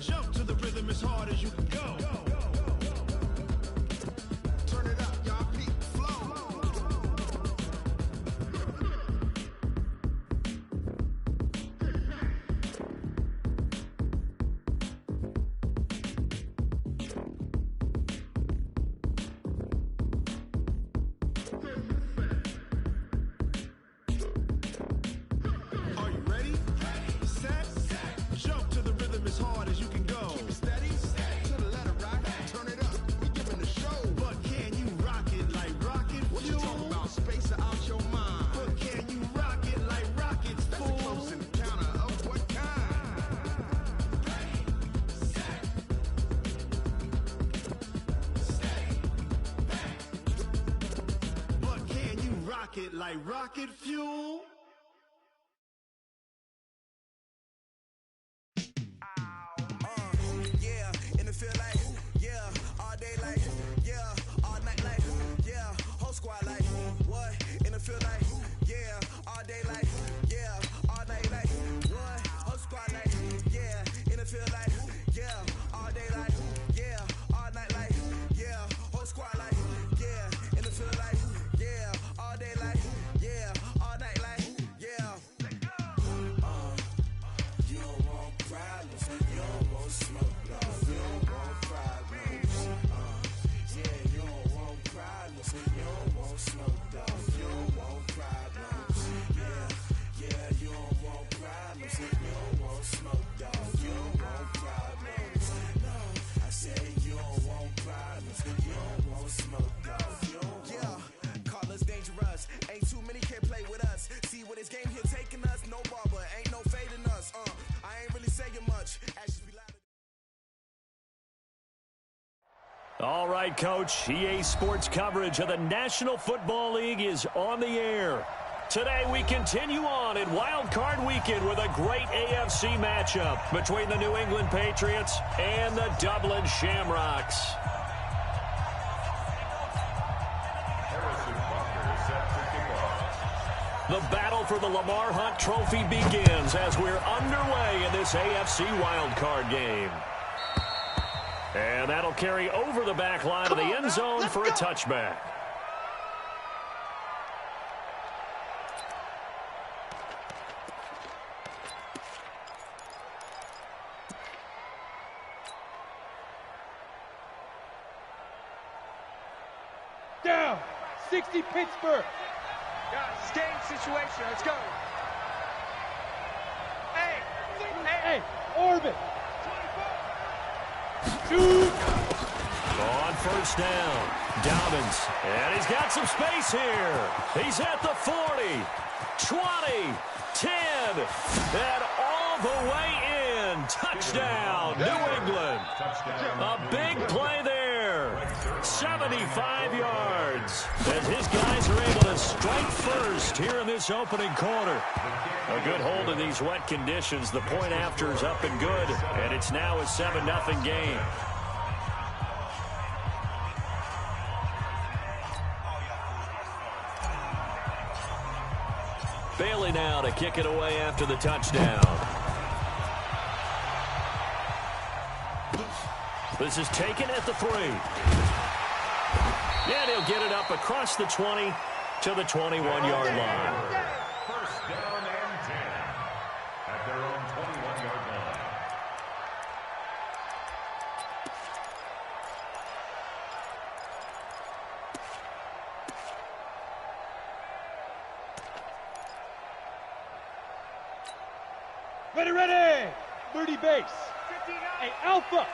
Jump to the rhythm as hard as you can go. Turn it up, y'all. Peak flow. Are you ready? Set. Jump to the rhythm as hard as you can go. Keep it steady. To the letter rock. Turn it up. We giving the show. But can you rock it like rocket fuel? What you talking about? Space out your mind. But can you rock it like rockets, fool? That's a close encounter of what kind? Ready, set, stay back. But can you rock it like rocket fuel? Yeah, in the field like, yeah, all day like, yeah, all night like, yeah, whole squad like, what? In the field like, yeah, all day like, yeah, all night like, what? Whole squad like, yeah, in the field like, yeah, all day like, yeah, all night like, yeah, whole squad like, yeah, in the field like, yeah, all day like, yeah, all night like, yeah. You don't want problems, you don't want smoke, love, you don't want problems. Yeah, you don't want problems, you don't want smoke, love, you don't want problems. Yeah, you don't want problems, you don't want smoke, love, you don't want problems. No, I said you don't want problems, you don't want smoke, love, you don't want. Yeah, call us dangerous, ain't too many can play with us. See where this game here taking us, no barber, ain't no fading us. I ain't really saying much. Actions be louder. All right, Coach. EA Sports coverage of the National Football League is on the air. Today we continue on in Wild Card Weekend with a great AFC matchup between the New England Patriots and the Dublin Shamrocks. The battle for the Lamar Hunt Trophy begins as we're underway in this AFC wildcard game. And that'll carry over the back line of the end zone for a touchback. Down, 60 Pittsburgh. Guys, game situation. Let's go. Hey, orbit. Shoot. On first down, Dobbins. And he's got some space here. He's at the 40, 20, 10, and all the way in. Touchdown, New England. A big play there. 75 yards. As his guys are able to strike first here in this opening quarter. A good hold in these wet conditions. The point after is up and good. And it's now a 7-0 game. Bailey now to kick it away after the touchdown. This is taken at the 3. And he'll get it up across the 20 to the 21-yard line. First down and 10 at their own 21-yard line. Ready. 30 base. Hey, Alpha.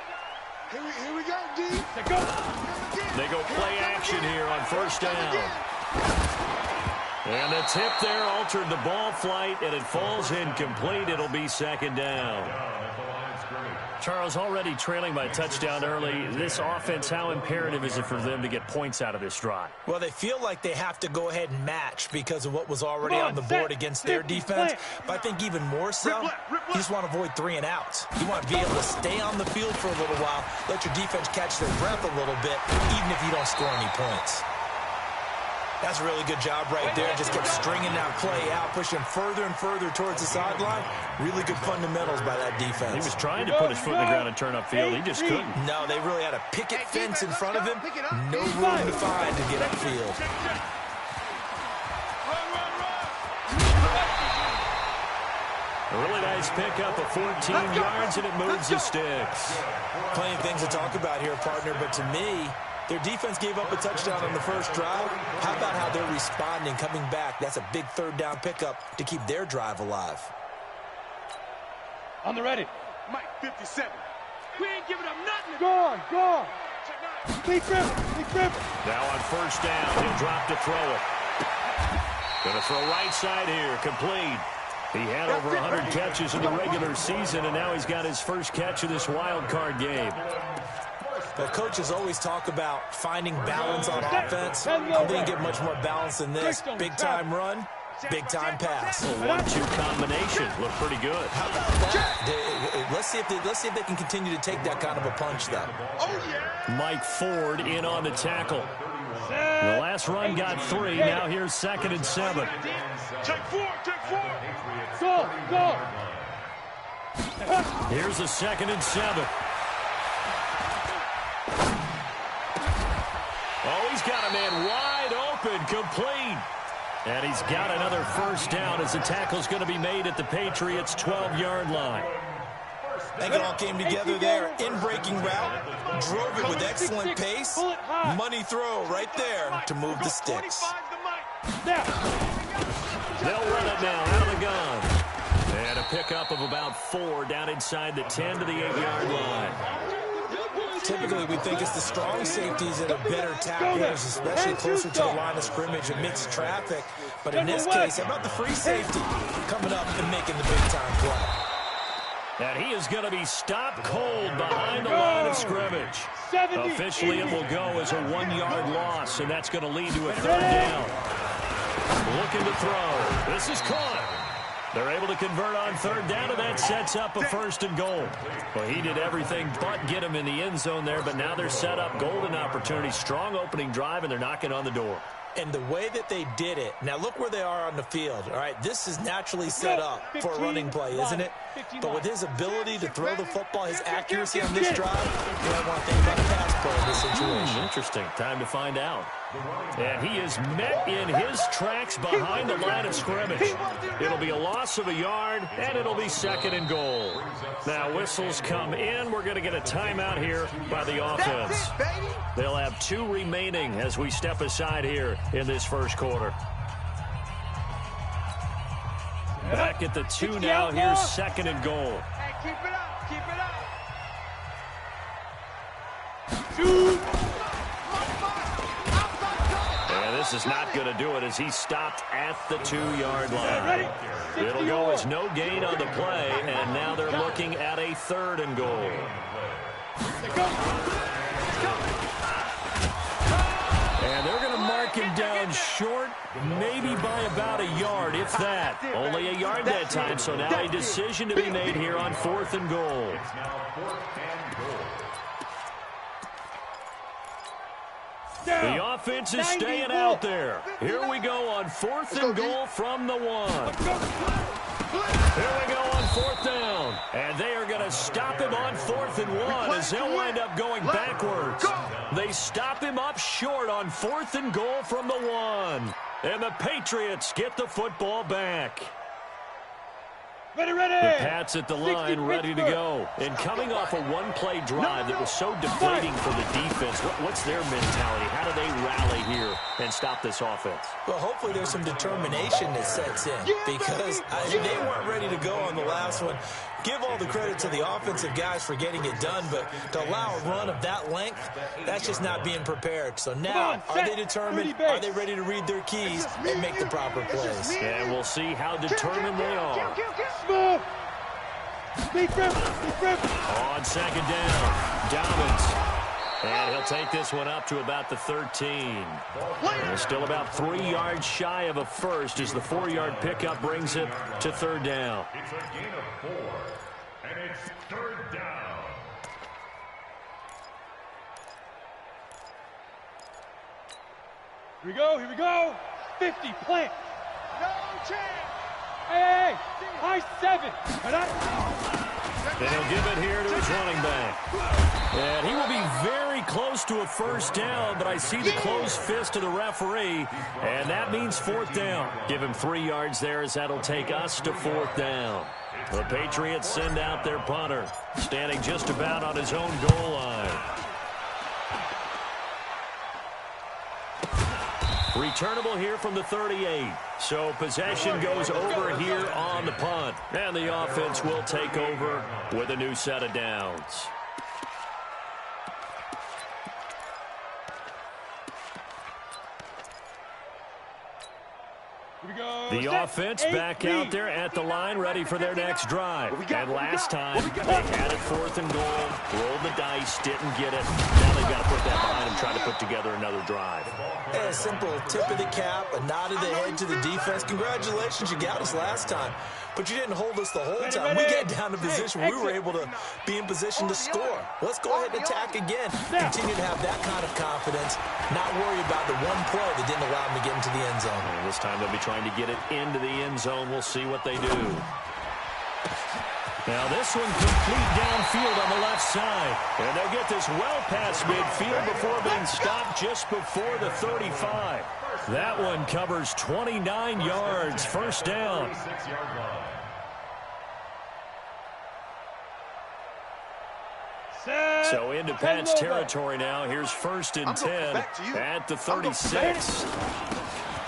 Here we go, D. They go. They go play action here on first down. And the tip there altered the ball flight, and it falls incomplete. It'll be second down. Charles, already trailing by a touchdown early. This offense, how imperative is it for them to get points out of this drive? Well, they feel like they have to go ahead and match because of what was already on the board against their defense. But I think even more so, you just want to avoid 3 and outs. You want to be able to stay on the field for a little while, let your defense catch their breath a little bit, even if you don't score any points. That's a really good job right there. Just kept stringing that play out, pushing further and further towards the sideline. Really good fundamentals by that defense. He was trying to put his foot in the ground and turn upfield. He just couldn't. No, they really had a picket fence in front of him. No room to find to get upfield. A really nice pickup of 14 yards, and it moves the sticks. Plenty of things to talk about here, partner, but to me, their defense gave up a touchdown on the first drive. How about how they're responding, coming back? That's a big third down pickup to keep their drive alive. On the ready. Mike, 57. We ain't giving up nothing. Go on, go on. Big grip, big grip. Now on first down, he'll drop to throw it. Going to throw right side here, complete. He had over 100 catches in the regular season, and now he's got his first catch of this wild card game. Well, coaches always talk about finding balance on offense. I didn't get much more balance than this. Big-time run, big-time pass. A 1-2 combination. Looked pretty good. How about that? Let's see if they can continue to take that kind of a punch, though. Mike Ford in on the tackle. The last run got 3. Now here's 2nd and 7. Take 4, take 4. Go, go. Here's a 2nd and 7. Oh, he's got a man wide open, complete. And he's got another first down as the tackle's going to be made at the Patriots' 12-yard line. I think it all came together there. In-breaking route, drove it with excellent pace. Money throw right there to move the sticks. They'll run it now out of the gun. And a pickup of about 4 down inside the 10 to the 8-yard line. Typically, we think it's the strong safeties that are better tacklers, especially closer to the line of scrimmage amidst traffic. But in this case, how about the free safety coming up and making the big-time play? And he is going to be stopped cold behind the line of scrimmage. Officially, it will go as a 1-yard loss, and that's going to lead to a 3rd down. Looking to throw. This is caught. They're able to convert on 3rd down, and that sets up a 1st and goal. Well, he did everything but get him in the end zone there, but now they're set up. Golden opportunity, strong opening drive, and they're knocking on the door. And the way that they did it, now look where they are on the field, all right? This is naturally set up for a running play, isn't it? But with his ability to throw the football, his accuracy on this drive, you might want to think about a pass play in this situation. Interesting. Time to find out. And he is met in his tracks behind the line of scrimmage. It'll be a loss of a yard, and it'll be 2nd and goal. Now, whistles come in. We're going to get a timeout here by the offense. They'll have 2 remaining as we step aside here in this first quarter. Back at the 2 now. Here's 2nd and goal. Hey, keep it up, keep it up. Shoot. And this is not going to do it as he's stopped at the 2-yard line. It'll go as no gain on the play, and now they're looking at a 3rd and goal. And they're going to mark him down short, maybe by about a yard, if that. Only a yard that time, so now a decision to be made here on 4th and goal. The offense is staying out there. Here we go on 4th and goal from the 1. Here we go on 4th down. And they are going to stop him on 4th and 1 as they'll wind up going backwards. They stop him up short on 4th and goal from the 1. And the Patriots get the football back. Ready, ready. The Pats at the line, ready to go. And coming off a 1-play drive that was so deflating for the defense, what's their mentality? How do they rally here and stop this offense? Well, hopefully there's some determination that sets in because they weren't ready to go on the last one. Give all the credit to the offensive guys for getting it done, but to allow a run of that length, that's just not being prepared. So now, are they determined? Are they ready to read their keys and make the proper plays? And we'll see how determined they are. Move. Deep grip, deep grip. On 2nd down, Dobbins. And he'll take this one up to about the 13. And still about 3 yards shy of a first as the 4-yard pickup brings it to 3rd down. It's a gain of 4, and it's 3rd down. Here we go. 50, plant. No chance. Hey, high 7. And he'll give it here to his running back. And he will be very close to a first down, but I see the closed fist of the referee, and that means 4th down. Give him 3 yards there, as that'll take us to 4th down. The Patriots send out their punter, standing just about on his own goal line. Returnable here from the 38. So possession goes over here on the punt. And the offense will take over with a new set of downs. The offense back out there at the line, ready for their next drive. And last time, they had it 4th and goal, rolled the dice, didn't get it. Now they've got to put that behind them, try to put together another drive. A simple tip of the cap, a nod of the head to the defense. Congratulations, you got us last time. But you didn't hold us the whole time. We got down to position where we were able to be in position to score. Let's go ahead and attack again. Continue to have that kind of confidence, not worry about the one play that didn't allow them to get into the end zone. And this time they'll be trying to get it into the end zone. We'll see what they do. Now this one complete downfield on the left side. And they'll get this well past midfield before being stopped just before the 35. That one covers 29 yards, first down. So into Pat's territory now. Here's 1st and 10 at the 36.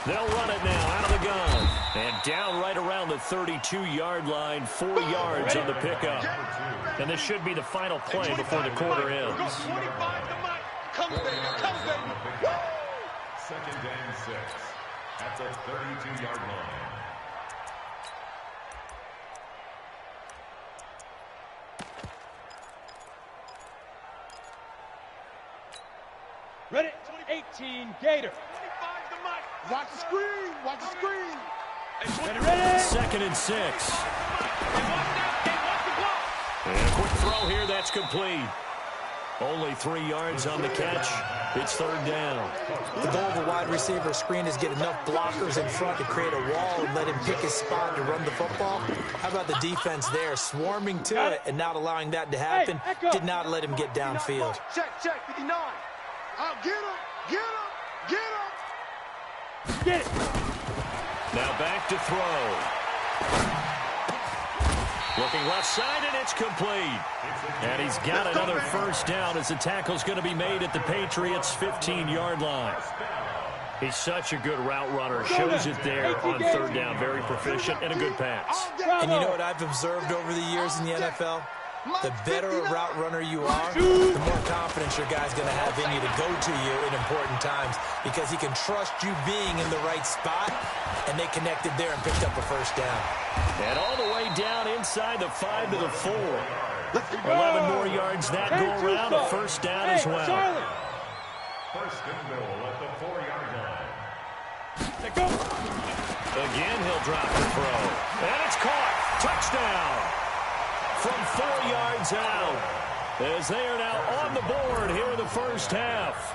They'll run it now out of the gun. And down right around the 32-yard line, 4 yards on the pickup. And this should be the final play before the quarter ends. 2nd and 6 at the 32-yard line. Ready? 18, Gator. Watch the screen. Watch the screen. Ready? 2nd and 6. And a quick throw here. That's complete. Only 3 yards on the catch. It's 3rd down. The goal of a wide receiver screen is get enough blockers in front to create a wall and let him pick his spot to run the football. How about the defense there, swarming to it and not allowing that to happen? Did not let him get downfield. Check, 59. I'll get him, get him, get him. Get it. Now back to throw. Looking left side, and it's complete. And he's got another first down as the tackle's going to be made at the Patriots' 15-yard line. He's such a good route runner. Shows it there on 3rd down. Very proficient and a good pass. And you know what I've observed over the years in the NFL? The better a route runner you are, the more confidence your guy's going to have in you to go to you in important times because he can trust you being in the right spot, and they connected there and picked up a first down. And all the way down inside the 5 to the 4. 11 more yards that go around, a first down as well. 1st and goal at the 4-yard line. Again, he'll drop the throw. And it's caught. Touchdown. From 4 yards out, as they are now on the board here in the first half.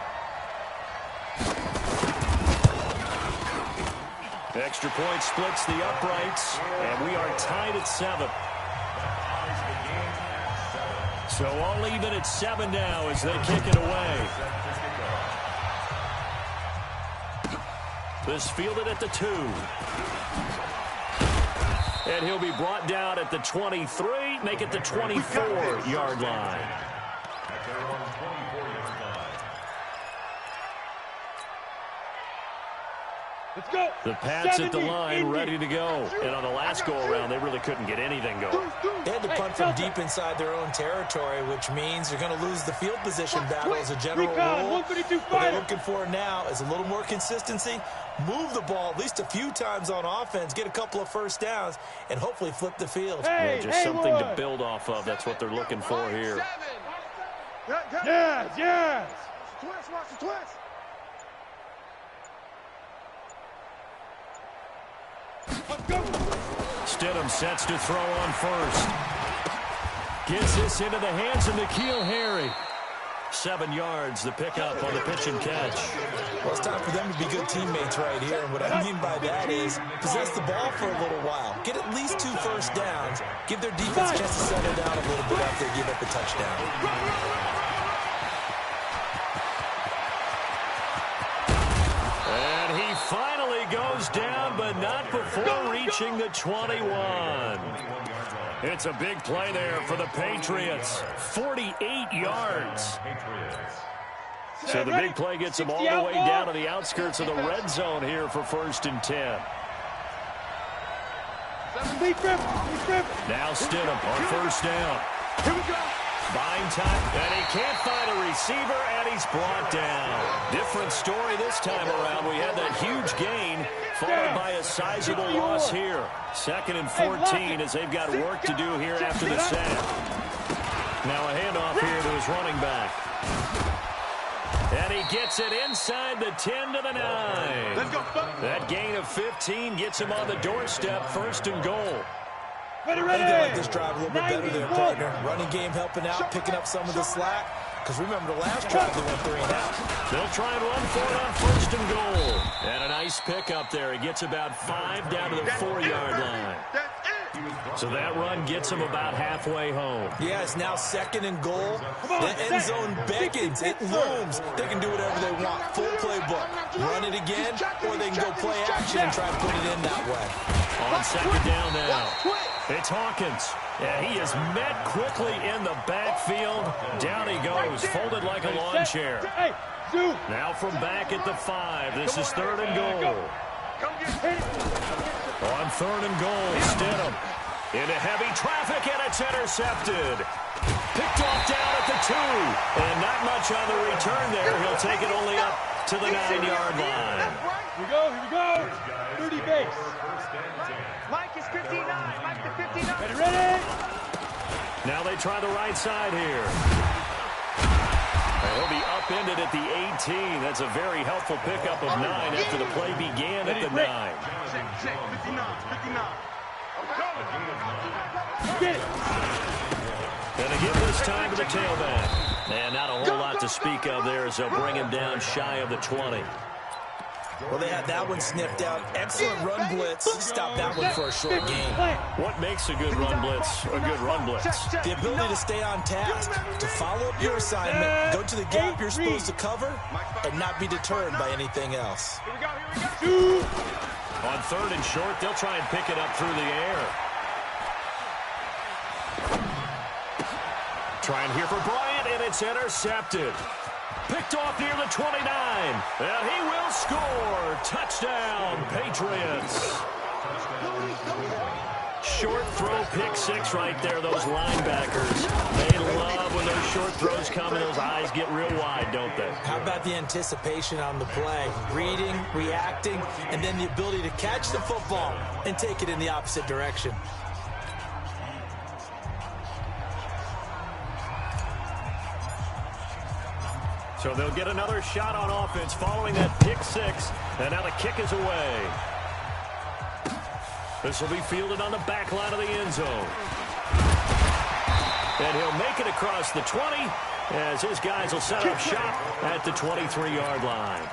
Extra point splits the uprights, and we are tied at 7. So all even at 7 now as they kick it away. This fielded at the 2. And he'll be brought down at the 23, make it the 24-yard line. At their own 24-yard line. Let's go. The Pats at the line, ready to go. And on the last go-around, they really couldn't get anything going. They had to punt from deep inside their own territory, which means you're going to lose the field position battle as a general rule. What they're looking for now is a little more consistency, move the ball at least a few times on offense, get a couple of first downs, and hopefully flip the field. Just something to build off of. That's what they're looking for here. Yes. Twist, watch the twist. Stidham sets to throw on first. Gets this into the hands of N'Keal Harry. 7 yards, the pickup on the pitch and catch. Well, it's time for them to be good teammates right here. And what I mean by that is possess the ball for a little while. Get at least 2 first downs. Give their defense a chance to settle down a little bit after they give up a touchdown. And he finally goes down, but not before reaching the 21. It's a big play there for the Patriots. 48 yards. So the big play gets them all the way down to the outskirts of the red zone here for 1st and 10. Now Stidham on 1st down. Here we go. Buying time, and he can't find a receiver, and he's brought down. Different story this time around. We had that huge gain, followed by a sizable loss here. 2nd and 14 as they've got work to do here after the sack. Now a handoff here to his running back. And he gets it inside the 10 to the 9. Let's go. That gain of 15 gets him on the doorstep, 1st and goal. I think they like this drive a little bit better there, partner. Running game helping out, picking up some of the slack. Because remember, the last drive they went 3 and out. They'll try and run for it on 1st and goal. And a nice pickup there. He gets about 5 down to the 4-yard line. So that run gets him about halfway home. Yeah, it's now 2nd and goal. The end zone beckons. It looms. They can do whatever they want. Full playbook. Run it again, or they can go play action and try to put it in that way. On 2nd down now. It's Hawkins. Yeah, he is met quickly in the backfield. Down he goes, folded like a lawn chair. Now from back at the 5. This is 3rd and goal. On 3rd and goal, Stidham into heavy traffic, and it's intercepted. Picked off down at the 2. And not much on the return there. He'll take it only up to the 9-yard line. Here we go. 30 base. Mike is 59. Mike the 59. Ready? Now they try the right side here. And he'll be upended at the 18. That's a very helpful pickup of 9 after the play began at the 9. 59. Get it. Gonna give this time to the tailback. And not a whole lot to speak of there as they'll bring him down shy of the 20. Well, they had that one sniffed out. Excellent run blitz. Stop that one for a short gain. What makes a good run blitz a good run blitz? The ability to stay on task, to follow up your assignment, go to the gap you're supposed to cover, and not be deterred by anything else. On 3rd and short, they'll try and pick it up through the air. Trying here for Bryant, and it's intercepted. Picked off near the 29, and he will score. Touchdown, Patriots. Short throw, pick 6 right there, those linebackers. They love when those short throws come and those eyes get real wide, don't they? How about the anticipation on the play? Reading, reacting, and then the ability to catch the football and take it in the opposite direction. So they'll get another shot on offense following that pick 6. And now the kick is away. This will be fielded on the back line of the end zone. And he'll make it across the 20 as his guys will set up shop at the 23-yard line.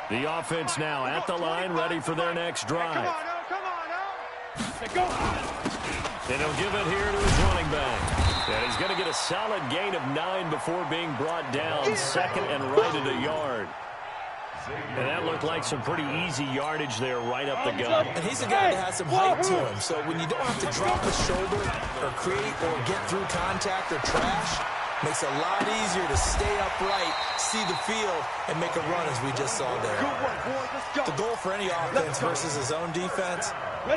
The offense now at the line, ready for their next drive. Come on now. And he'll give it here to his running back. And he's going to get a solid gain of 9 before being brought down, 2nd and right at a yard. And that looked like some pretty easy yardage there right up the gut. And he's a guy that has some height to him, so when you don't have to drop a shoulder or create or get through contact or trash, makes it a lot easier to stay upright, see the field, and make a run as we just saw there. The goal for any offense versus his own defense,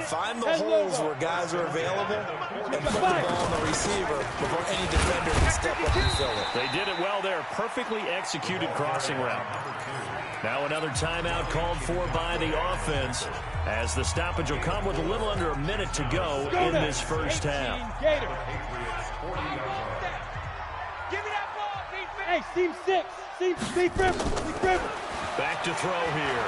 find the holes where guys are available and put the ball on the receiver before any defender can step up and fill it. They did it well there. Perfectly executed crossing route. Now another timeout called for by the offense as the stoppage will come with a little under a minute to go in this first half. Hey, seam 6. Seam Rivers. Back to throw here.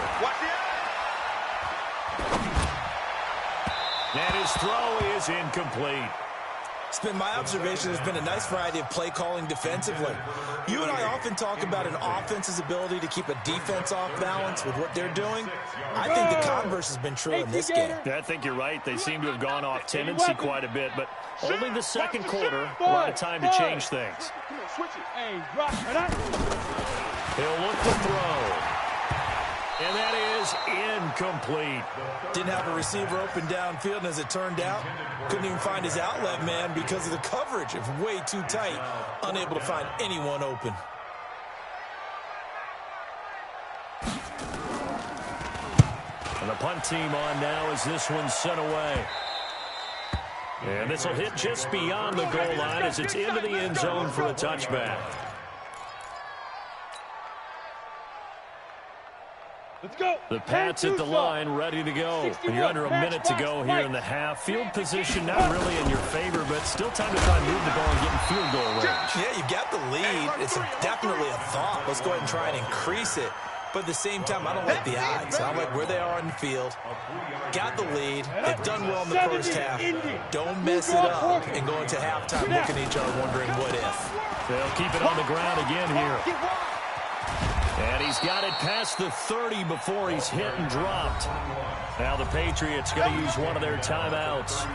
And his throw is incomplete. It's been my observation there's been a nice variety of play calling defensively. You and I often talk about an offense's ability to keep a defense off balance with what they're doing. I think the converse has been true in this game. Yeah, I think you're right. They seem to have gone off tendency quite a bit, but only the second quarter, a lot of time to change things. He'll look to throw. And that is incomplete. Didn't have a receiver open downfield, and as it turned out, couldn't even find his outlet man because of the coverage. It was way too tight, unable to find anyone open. And the punt team on now as this one's sent away. And this will hit just beyond the goal line as it's into the end zone for a touchback. Let's go. The Pats at the line, ready to go. And you're under a minute to go here in the half. Field position not really in your favor, but still time to try and move the ball and get in field goal range. Yeah, you've got the lead. It's definitely a thought. Let's go ahead and try and increase it. But at the same time, I don't like the odds. I don't like where they are on the field. Got the lead. They've done well in the first half. Don't mess it up and go into halftime looking at each other wondering what if. They'll keep it on the ground again here. And he's got it past the 30 before he's hit and dropped. Now the Patriots going to use one of their timeouts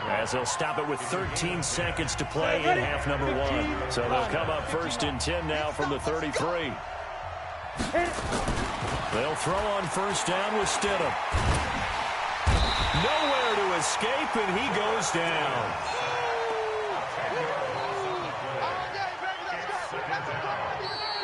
as they'll stop it with 13 seconds to play in half number 1. So they'll come up 1st and 10 now from the 33. They'll throw on 1st down with Stidham. Nowhere to escape, and he goes down.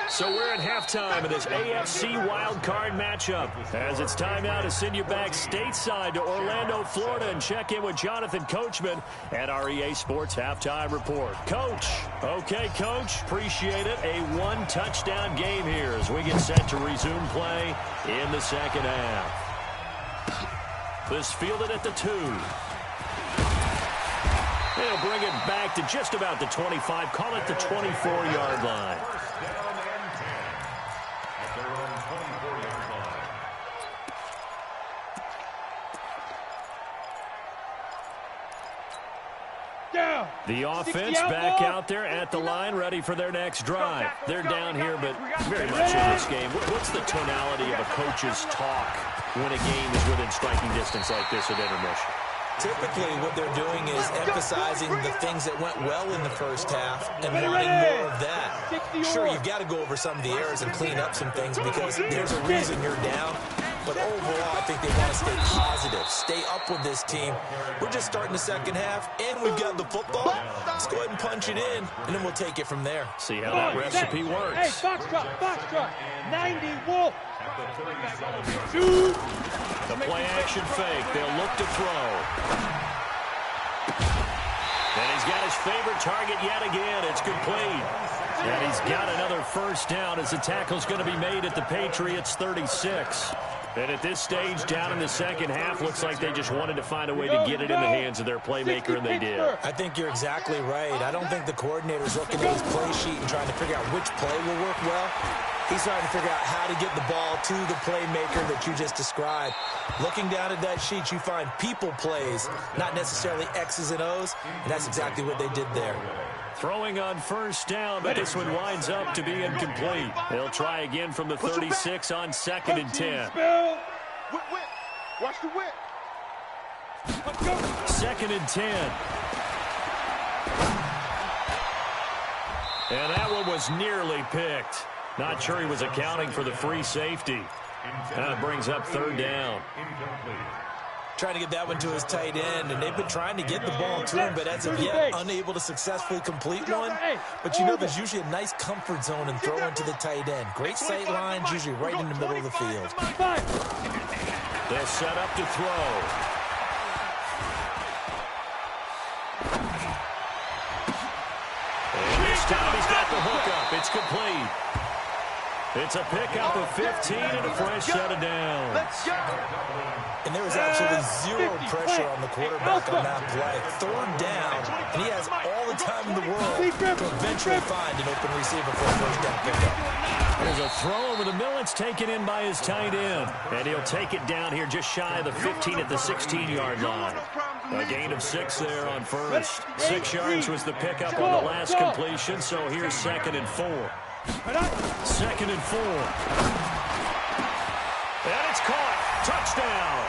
So we're at halftime of this AFC Wildcard matchup. As it's time now to send you back stateside to Orlando, Florida, and check in with Jonathan Coachman at our EA Sports Halftime Report. Coach. Okay, Coach. Appreciate it. A one-touchdown game here as we get set to resume play in the second half. This fielded at the 2. They'll bring it back to just about the 25. Call it the 24-yard line. The offense back out there at the line, ready for their next drive. They're down here, but very much in this game. What's the tonality of a coach's talk when a game is within striking distance like this at intermission? Typically, what they're doing is emphasizing the things that went well in the first half and wanting more of that. Sure, you've got to go over some of the errors and clean up some things because there's a reason you're down. But overall, I think they want to stay positive, stay up with this team. We're just starting the second half, and we've got the football. Let's go ahead and punch it in, and then we'll take it from there. See how that recipe works. Hey, foxtrot, 90 Wolf. The play action fake. They'll look to throw. And he's got his favorite target yet again. It's complete. And he's got another 1st down as the tackle's going to be made at the Patriots 36. And at this stage, down in the second half, looks like they just wanted to find a way to get it in the hands of their playmaker, and they did. I think you're exactly right. I don't think the coordinator's looking at his play sheet and trying to figure out which play will work well. He's trying to figure out how to get the ball to the playmaker that you just described. Looking down at that sheet, you find people plays, not necessarily X's and O's, and that's exactly what they did there. Throwing on 1st down, but this one winds up to be incomplete. They'll try again from the 36 on 2nd and 10. Watch the whip. 2nd and 10. And that one was nearly picked. Not sure he was accounting for the free safety. That brings up 3rd down. Trying to get that one to his tight end, and they've been trying to get the ball to him, but as of yet, unable to successfully complete one. But you know there's usually a nice comfort zone in throwing to the tight end. Great sight lines, usually right in the middle of the field. They'll set up to throw. And this time he's got the hook up. It's complete. It's a pickup of 15 and a fresh set of downs. And there was absolutely zero pressure on the quarterback on that play. 3rd down, and he has all the time in the world to eventually find an open receiver for a 1st down pickup. There's a throw over the middle. It's taken in by his tight end. And he'll take it down here just shy of the 15 at the 16-yard line. A gain of 6 there on first. 6 yards was the pickup on the last completion, so here's 2nd and 4. 2nd and 4. And it's caught. Touchdown.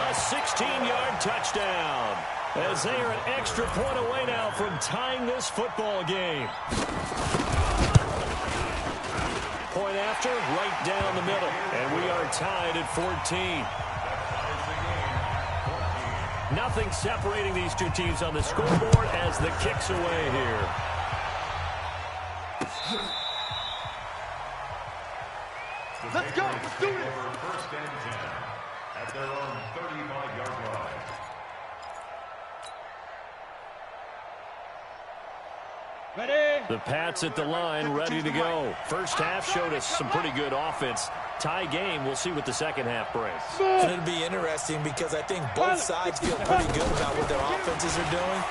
A 16-yard touchdown. As they are an extra point away now from tying this football game. Point after, right down the middle. And we are tied at 14. Nothing separating these two teams on the scoreboard as the kick's away here. Let's go. Let's do this. First and 10 at their own 35-yard line. Ready? The Pats at the line, ready to go. First half showed us some pretty good offense. Tie game, we'll see what the second half brings. And it'll be interesting because I think both sides feel pretty good about what their offenses are doing.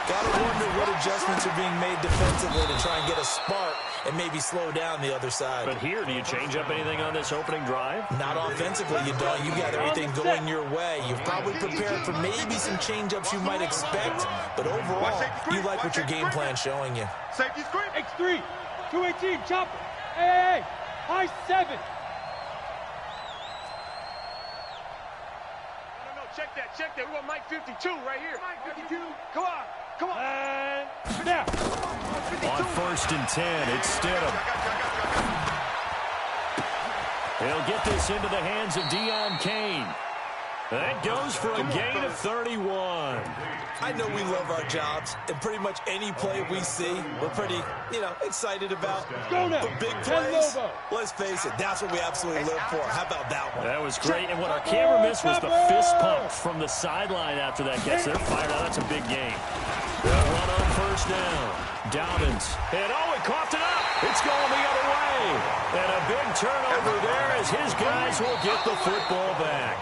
Gotta wonder what adjustments are being made defensively to try and get a spark and maybe slow down the other side. But here, do you change up anything on this opening drive? Not offensively, you don't. You got everything going your way. You've probably prepared for maybe some change-ups you might expect, but overall, you like what your game plan's showing you. Safety screen. X3. 218. Chopper. Hey. High 7. No, check that. Check that. We want Mike 52 right here. Mike 52. Come on. Come on. And now. On 1st and 10, it's Stidham. He'll get this into the hands of Deion Kane. That goes for a gain of 31. I know we love our jobs, and pretty much any play we see, we're pretty, excited about. Go now. But big plays, let's face it, that's what we absolutely live for. How about that one? That was great, and what our camera missed was the fist pump from the sideline after that catch. They're fired out. That's a big game. They'll run on 1st down. Dobbins. And he coughed it up. It's going the other way. And a big turnover there as his guys will get the football back.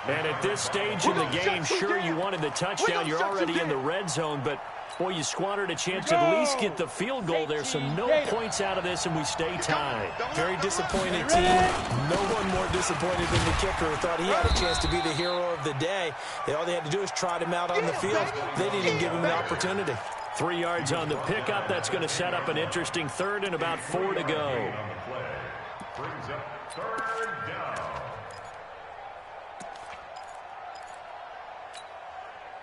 And at this stage in the game, sure, you wanted the touchdown. You're already in the red zone, but, boy, you squandered a chance to at least get the field goal there, so no points out of this, and we stay tied. Very disappointed team. No one more disappointed than the kicker who thought he had a chance to be the hero of the day. All they had to do is trot him out on the field. They didn't even give him an opportunity. 3 yards on the pickup. That's going to set up an interesting 3rd and about 4 to go. Brings up 3rd down.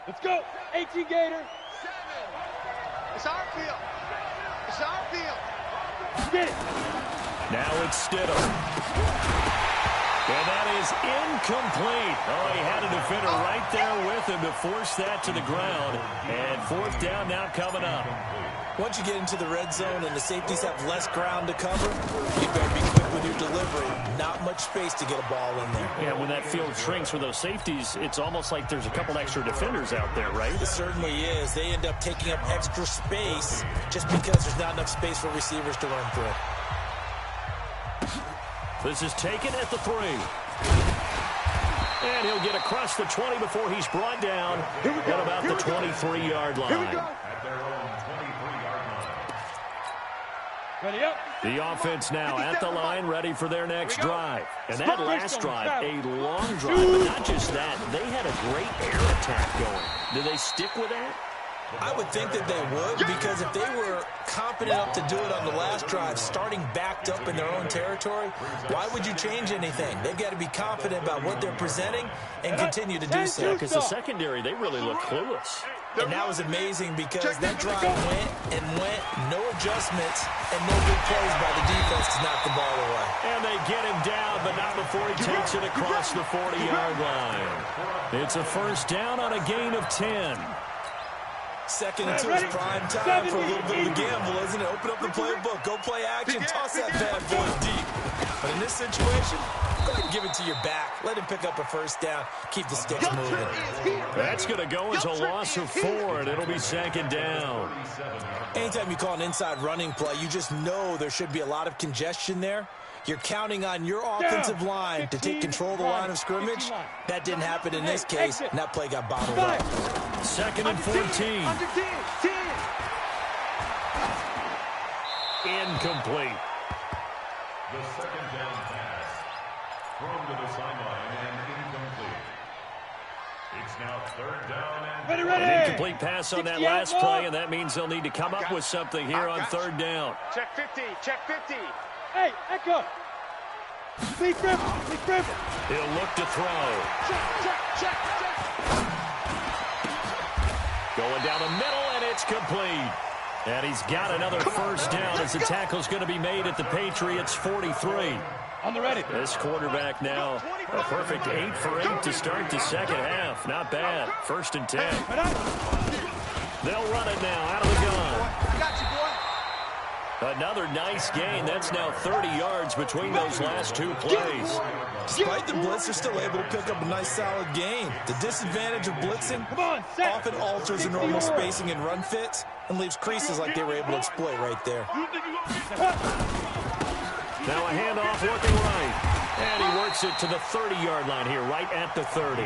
Let's go. 18 Gator. It's our field. It's our field. Get it. Now it's Stidham. And that is incomplete. Oh, he had a defender right there with him to force that to the ground. And 4th down now coming up. Once you get into the red zone and the safeties have less ground to cover, you better be quick with your delivery. Not much space to get a ball in there. Yeah, when that field shrinks for those safeties, it's almost like there's a couple extra defenders out there, right? It certainly is. They end up taking up extra space just because there's not enough space for receivers to run through. This is taken at the 3. And he'll get across the 20 before he's brought down at about the 23-yard line. At their own 23-yard line. Ready up. The offense now at the line, ready for their next drive. And that last drive, a long drive, but not just that. They had a great air attack going. Do they stick with that? I would think that they would, because if they were confident enough to do it on the last drive, starting backed up in their own territory, why would you change anything? They've got to be confident about what they're presenting and continue to do so. Because the secondary, they really look clueless. And that was amazing because that drive went and went, no adjustments, and no good plays by the defense to knock the ball away. And they get him down, but not before he takes it across the 40-yard line. It's a 1st down on a gain of 10. 2nd and 2 is prime time for a little bit of a gamble, isn't it? Open up the playbook, go play action, toss that bad boy deep. But in this situation, go ahead and give it to your back. Let him pick up a 1st down. Keep the sticks moving. That's going to go as a loss of 4, and it'll be 2nd down. Anytime you call an inside running play, you just know there should be a lot of congestion there. You're counting on your offensive line to take control of the line of scrimmage. That didn't happen in this case, and that play got bottled up. 2nd and 14. Incomplete. The 2nd down pass. Thrown to the sideline and incomplete. It's now third down and An incomplete pass on that last play, and that means they'll need to come up with something here on third down. Check 50, check 50. Hey, Echo. Big grip. He'll look to throw. Check. Going down the middle, and it's complete. And he's got another first down as the tackle's going to be made at the Patriots 43. On the ready. This quarterback now a perfect 8 for 8 to start the second half. Not bad. First and 10. They'll run it now out of the gun. I got you, boy. Another nice gain. That's now 30 yards between those last two plays. Despite the blitz, they're still able to pick up a nice solid gain. The disadvantage of blitzing often alters the normal spacing and run fits and leaves creases like they were able to exploit right there. Now a handoff looking right. And he works it to the 30-yard line here, right at the 30.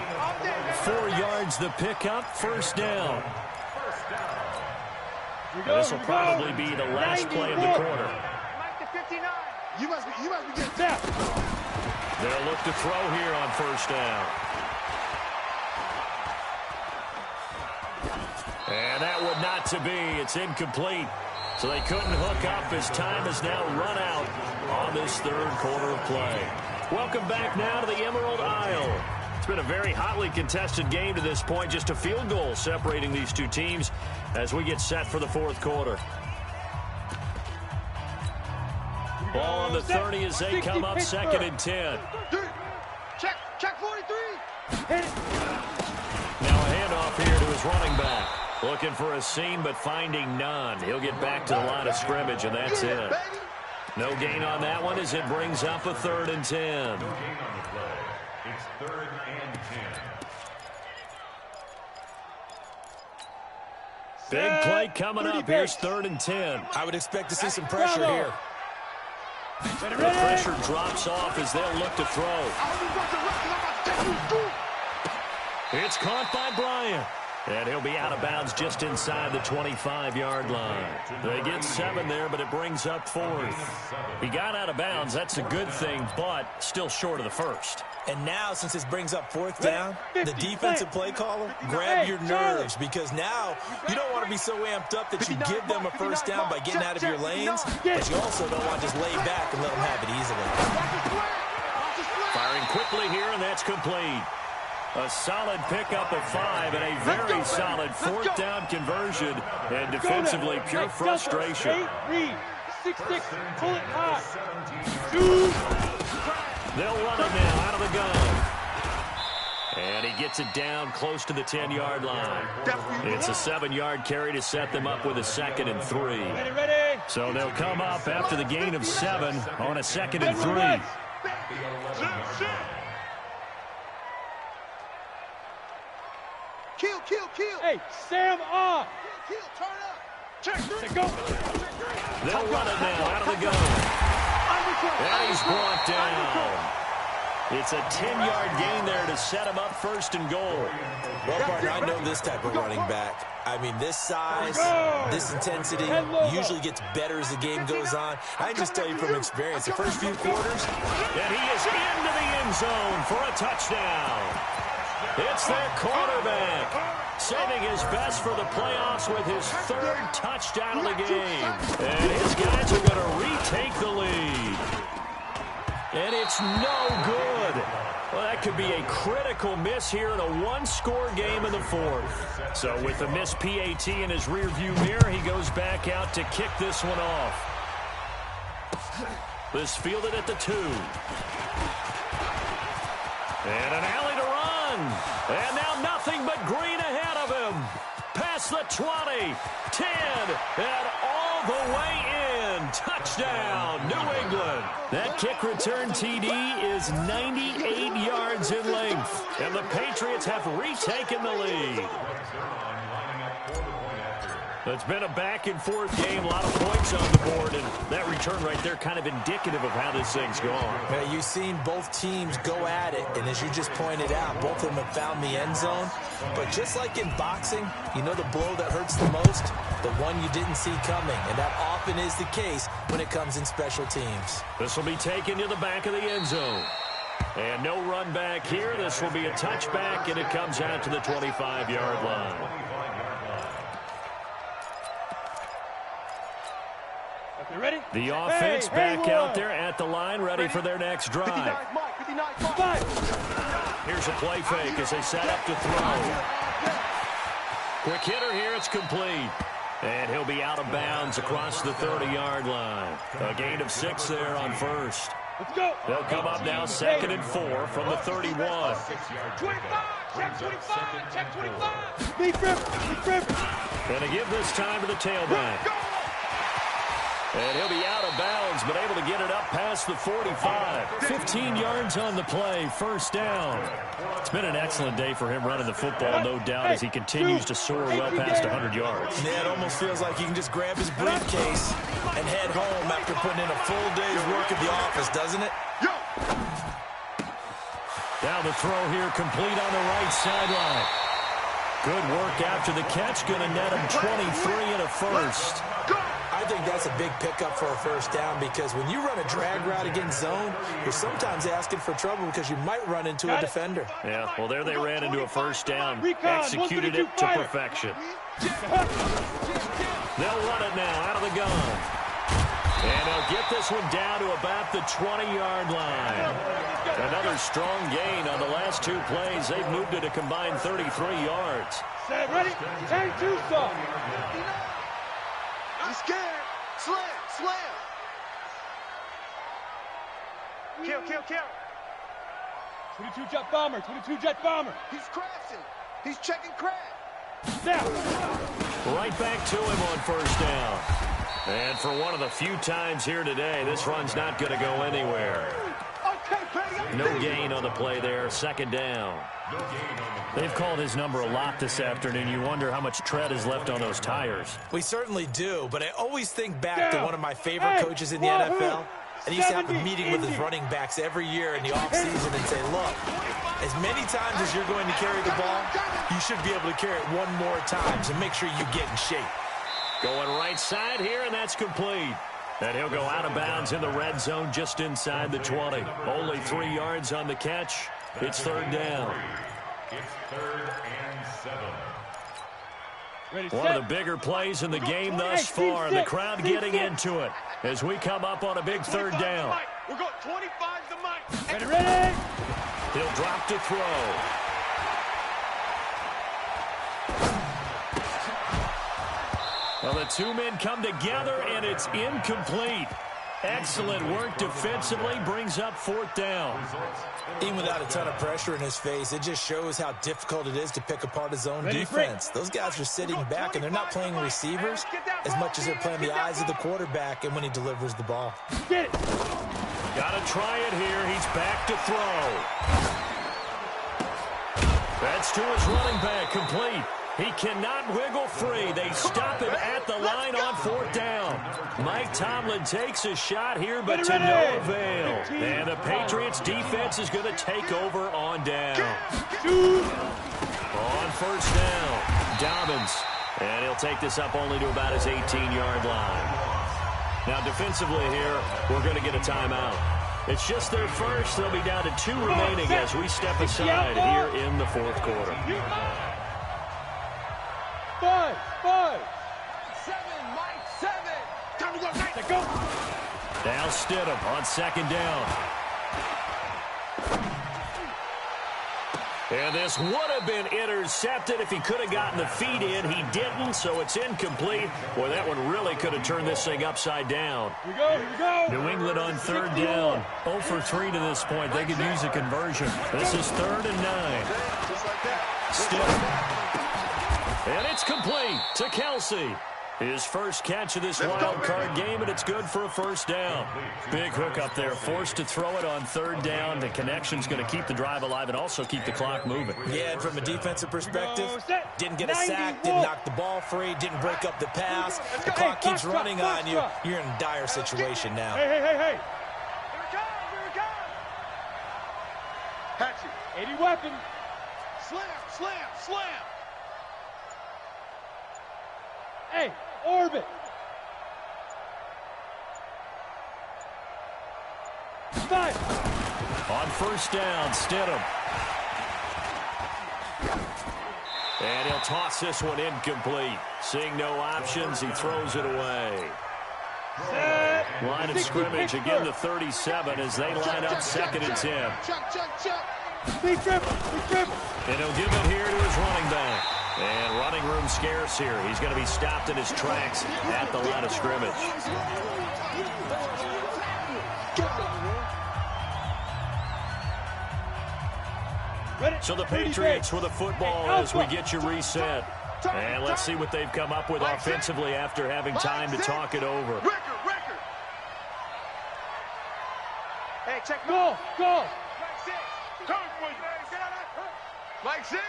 4 yards the pickup, first down. This will probably be the last play of the quarter. Mike to 59. You must be getting tapped. They'll look to throw here on first down. And that would not to be. It's incomplete. So they couldn't hook up as time has now run out on this third quarter of play. Welcome back now to the Emerald Isle. It's been a very hotly contested game to this point. Just a field goal separating these two teams as we get set for the fourth quarter. Ball on the 30 as they come up second and 10. Check 43. Now a handoff here to his running back. Looking for a seam, but finding none. He'll get back to the line of scrimmage, and that's it. No gain on that one as it brings up a third and 10. no gain on the play. It's third and 10. Big play coming up. Here's third and 10. I would expect to see some pressure here. The pressure drops off as they'll look to throw. It's caught by Bryant. And he'll be out of bounds just inside the 25-yard line. They get 7 there, but it brings up fourth. He got out of bounds. That's a good thing, but still short of the first. And now, since this brings up fourth down, the defensive play caller, grab your nerves, because now you don't want to be so amped up that you give them a first down by getting out of your lanes, but you also don't want to just lay back and let them have it easily. Firing quickly here, and that's complete. A solid pickup of 5 and a very solid fourth down conversion, and defensively pure frustration. 6-6, pull it high. They'll run it now out of the gun. And he gets it down close to the 10-yard line. It's a 7-yard carry to set them up with a second and 3. Ready. So they'll come up after the gain of 7 on a second and 3. Kill. Hey, Sam off. Kill, turn up. Check 3. Go. They'll run it now out of the gun. And he's brought down. It's a 10-yard gain there to set him up first and goal. Well, partner, I know this type of running back. I mean, this size, this intensity usually gets better as the game goes on. I can just tell you from experience, the first few quarters. And he is into the end zone for a touchdown. It's their quarterback, saving his best for the playoffs with his third touchdown of the game. And his guys are going to retake the lead. And it's no good. Well, that could be a critical miss here in a one-score game in the fourth. So with the missed PAT in his rearview mirror, he goes back out to kick this one off. This fielded at the 2. And an alley to run. And now nothing but green ahead of him. Past the 20, 10, and all the way in. Touchdown, New England. That kick return TD is 98 yards in length. And the Patriots have retaken the lead. It's been a back-and-forth game, a lot of points on the board, and that return right there kind of indicative of how this thing's going. Now, you've seen both teams go at it, and as you just pointed out, both of them have found the end zone. But just like in boxing, you know the blow that hurts the most? The one you didn't see coming, and that often is the case when it comes in special teams. This will be taken to the back of the end zone. And no run back here. This will be a touchback, and it comes out to the 25-yard line. You ready? The offense back out there at the line, ready for their next drive. Here's a play fake as they set up to throw. Quick hitter here, it's complete. And he'll be out of bounds across the 30-yard line. A gain of 6 there on first. Let's go. They'll come up now 2nd and 4 from the 31. 25, check 25, check 25. Deep rip. And to give this time to the tailback. And he'll be out of bounds, but able to get it up past the 45. 15 yards on the play, first down. It's been an excellent day for him running the football, no doubt, as he continues to soar well past 100 yards. Yeah, it almost feels like he can just grab his briefcase and head home after putting in a full day's work at the office, doesn't it? Down the throw here, complete on the right sideline. Good work after the catch, going to net him 23 and a first. I think that's a big pickup for a first down because when you run a drag route against zone, you're sometimes asking for trouble because you might run into a defender. Yeah, well, there they ran into a first down, executed it to perfection. They'll run it now out of the gun. And they'll get this one down to about the 20-yard line. Another strong gain on the last 2 plays. They've moved it a combined 33 yards. Set, ready? Hang two, son. He's scared. Slam. Kill. 22 jet bomber. He's crashing. He's checking crash. Now. Right back to him on first down. And for one of the few times here today, this run's not going to go anywhere. No gain on the play there, 2nd down. They've called his number a lot this afternoon. You wonder how much tread is left on those tires. We certainly do, but I always think back to one of my favorite coaches in the NFL. And he used to have a meeting with his running backs every year in the offseason and say, look, as many times as you're going to carry the ball, you should be able to carry it one more time, so make sure you get in shape. Going right side here, and that's complete. And he'll go out of bounds in the red zone just inside the 20. Only 3 yards on the catch. It's 3rd down. It's 3rd and 7. One of the bigger plays in the game thus far. The crowd getting into it as we come up on a big 3rd down. We're going 25 to Mike. Ready? He'll drop to throw. Well, the 2 men come together, and it's incomplete. Excellent work defensively, brings up 4th down. Even without a ton of pressure in his face, it just shows how difficult it is to pick apart his own defense. Those guys are sitting back, and they're not playing receivers as much as they're playing the eyes of the quarterback and when he delivers the ball. Get it. Got to try it here. He's back to throw. That's to his running back, complete. He cannot wiggle free. They stop him at the line on 4th down. Mike Tomlin takes a shot here, but to no avail. And the Patriots defense is going to take over on down. On first down, Dobbins. And he'll take this up only to about his 18-yard line. Now defensively here, we're going to get a timeout. It's just their first. They'll be down to 2 remaining as we step aside here in the 4th quarter. 5. 7, Mike, 7. Time to go, Mike. Let go. Now Stidham on 2nd down. And this would have been intercepted if he could have gotten the feet in. He didn't, so it's incomplete. Boy, that one really could have turned this thing upside down. Here we go. New England on 3rd down. 0 for 3 to this point. They could use a conversion. This is 3rd and 9. Stidham. And it's complete to Kelsey. His first catch of this wild card game, and it's good for a first down. Big hook up there, forced to throw it on 3rd down. The connection's going to keep the drive alive and also keep the clock moving. Yeah, and from a defensive perspective, didn't get a sack, didn't knock the ball free, didn't break up the pass. The clock keeps running on you. You're in a dire situation now. Hey. Here it comes. Hatchet. 80 weapon. Slam. Hey, orbit. 5. On first down, Stidham. And he'll toss this one incomplete. Seeing no options, he throws it away. Line of scrimmage, again the 37 as they line up 2nd and 10. And he'll give it here to his running back. And running room scarce here. He's going to be stopped in his tracks at the line of scrimmage. So the Patriots with the football as we get you reset. And let's see what they've come up with offensively after having time to talk it over. Hey, check. Go! Mike 6.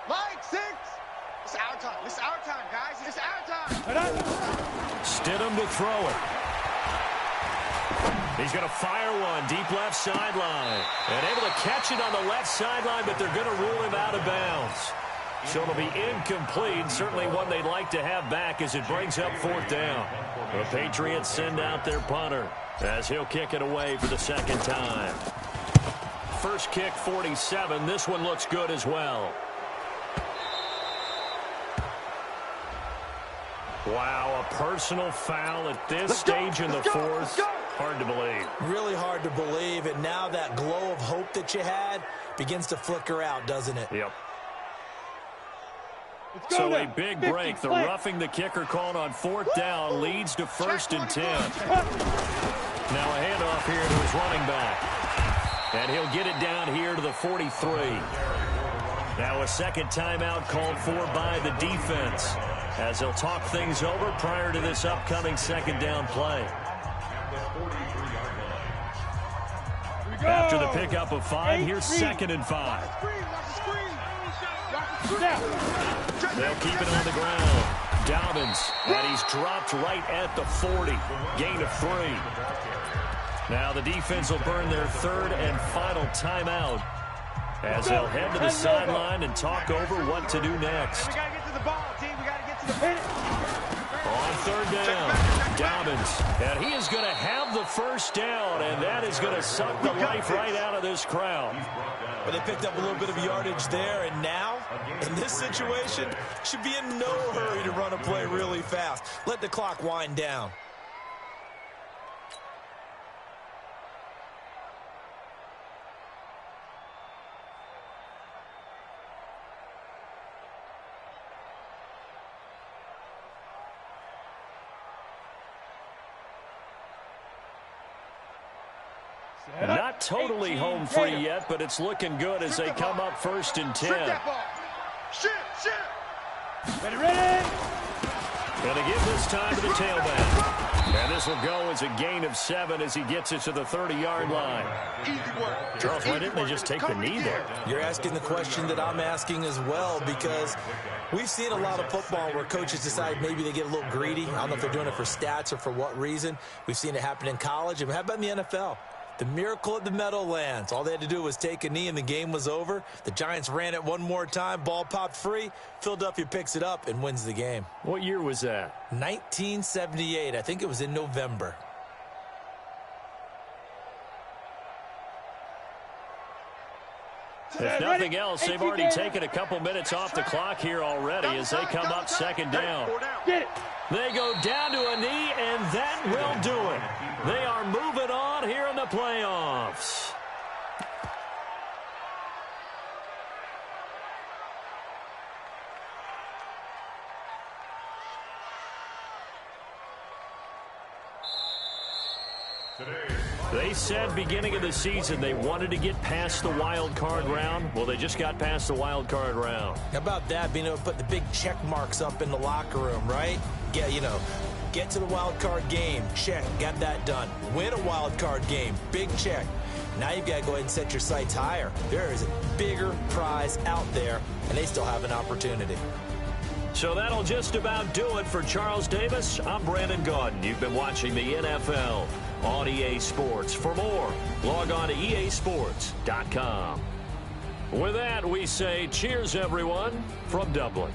Mike 6. It's our time. It's our time, guys. It's our time. Stidham to throw it. He's going to fire one deep left sideline. And able to catch it on the left sideline, but they're going to rule him out of bounds. So it'll be incomplete. Certainly one they'd like to have back as it brings up 4th down. The Patriots send out their punter as he'll kick it away for the 2nd time. First kick, 47. This one looks good as well. Wow, a personal foul at this stage in the 4th. Hard to believe. Really hard to believe. And now that glow of hope that you had begins to flicker out, doesn't it? Yep. So a big break. The roughing the kicker called on 4th down leads to 1st and 10. Now a handoff here to his running back. And he'll get it down here to the 43. Now a 2nd timeout called for by the defense as they'll talk things over prior to this upcoming 2nd down play. After the pickup of 5, here's 2nd and 5. They'll keep it on the ground. Dobbins, and he's dropped right at the 40. Gain of 3. Now the defense will burn their 3rd and final timeout as they'll head to the sideline and talk over what to do next. We got to get to the ball, team. We got to get to the pin. On 3rd down, Dobbins, and he is going to have the 1st down, and that is going to suck the life right out of this crowd. But they picked up a little bit of yardage there, and now, in this situation, should be in no hurry to run a play really fast. Let the clock wind down. Not totally home free yet, but it's looking good as they come up 1st and 10. Shoot. Ready. And they give this time to the tailback. And this will go as a gain of 7 as he gets it to the 30-yard line. Easy work. Charles, why didn't they just take the knee there? You're asking the question that I'm asking as well, because we've seen a lot of football where coaches decide maybe they get a little greedy. I don't know if they're doing it for stats or for what reason. We've seen it happen in college. And how about in the NFL? The miracle at the Meadowlands. All they had to do was take a knee and the game was over. The Giants ran it one more time. Ball popped free. Philadelphia picks it up and wins the game. What year was that? 1978. I think it was in November. If nothing else, they've already taken a couple minutes off the clock here already as they come up 2nd down. They go down to a knee, and that will do it. They are moving on here in the playoffs. They said beginning of the season they wanted to get past the wild card round. Well, they just got past the wild card round. How about that, being able to put the big check marks up in the locker room, right? Yeah, you know, get to the wild card game, check, got that done. Win a wild card game, big check. Now you've got to go ahead and set your sights higher. There is a bigger prize out there, and they still have an opportunity. So that'll just about do it for Charles Davis. I'm Brandon Gaudin. You've been watching the NFL on EA Sports. For more, log on to easports.com. With that, we say cheers, everyone, from Dublin.